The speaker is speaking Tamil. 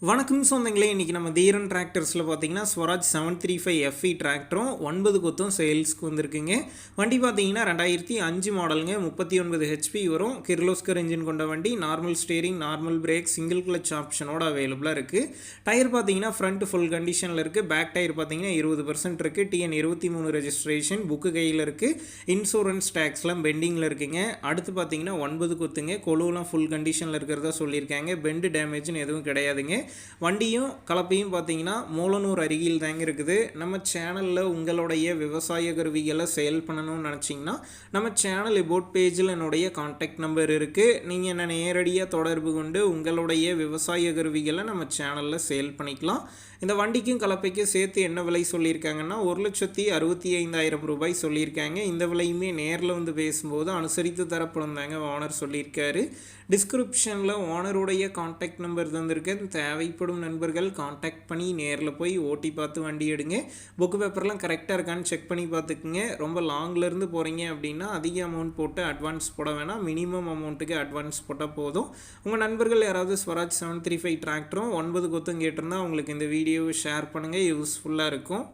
வணக்கம் சொந்தங்களே, இன்றைக்கி நம்ம தீரன் டிராக்டர்ஸில் பார்த்தீங்கன்னா ஸ்வராஜ் 735 FE டிராக்டரும் 9 கொத்தும் சேல்ஸ்க்கு வந்திருக்குங்க. வண்டி பார்த்தீங்கன்னா 2005 மாடலுங்க, 39 HP வரும். கிர்லோஸ்கர் இன்ஜின் கொண்ட வண்டி, normal steering, normal brake, single clutch ஆப்ஷனோட அவைலபிளாக இருக்குது. டயர் பார்த்தீங்கன்னா ஃப்ரண்ட் ஃபுல் கண்டிஷனில் இருக்குது. பேக் டயர் பார்த்தீங்கன்னா 20% இருக்குது. TN 23 ரெஜிஸ்ட்ரேஷன் புக்கு கையில் இருக்குது. இன்சூரன்ஸ் டேக்ஸ்லாம் பெண்டிங்கில் இருக்குங்க. அடுத்து பார்த்தீங்கன்னா 9 கொத்துங்க, கொலுவெலாம் ஃபுல் கண்டிஷனில் இருக்கிறதா சொல்லியிருக்காங்க. பெண்டு டேமேஜ்னு எதுவும் கிடையாதுங்க. வண்டியும் கலப்பையும் பார்த்தீங்கன்னா மூலனூர் அருகில் தாங்க இருக்குது. நம்ம சேனலில் உங்களுடைய விவசாய கருவிகளை சேல் பண்ணணும்னு நினச்சிங்கன்னா நம்ம சேனல் எபோட் பேஜில் என்னுடைய கான்டாக்ட் நம்பர் இருக்குது. நீங்கள் என்ன நேரடியாக தொடர்பு கொண்டு உங்களுடைய விவசாய கருவிகளை நம்ம சேனலில் சேல் பண்ணிக்கலாம். இந்த வண்டிக்கும் கலப்பைக்கும் சேர்த்து என்ன விலை சொல்லியிருக்காங்கன்னா 1,65,000 ரூபாய் சொல்லியிருக்காங்க. இந்த விலையுமே நேரில் வந்து பேசும்போது அனுசரித்து தரப்படும் தாங்க ஓனர் சொல்லியிருக்காரு. டிஸ்கிரிப்ஷனில் ஓனருடைய கான்டாக்ட் நம்பர் தந்திருக்கேன். தேவைப்படும் நண்பர்கள் கான்டாக்ட் பண்ணி நேரில் போய் ஓட்டி பார்த்து வண்டி எடுங்க. புக்கு பேப்பர்லாம் கரெக்டாக இருக்கான்னு செக் பண்ணி பார்த்துக்குங்க. ரொம்ப லாங்லேருந்து போகிறீங்க அப்படின்னா அதிக அமௌண்ட் போட்டு அட்வான்ஸ் போட வேணாம். மினிமம் அமௌண்ட்டுக்கு அட்வான்ஸ் போட்டால் போதும். உங்கள் நண்பர்கள் யாராவது ஸ்வராஜ் 735 டிராக்டரும் 9 கொத்தும் கேட்டிருந்தா உங்களுக்கு இந்த வீடியோவை ஷேர் பண்ணுங்கள், யூஸ்ஃபுல்லாக இருக்கும்.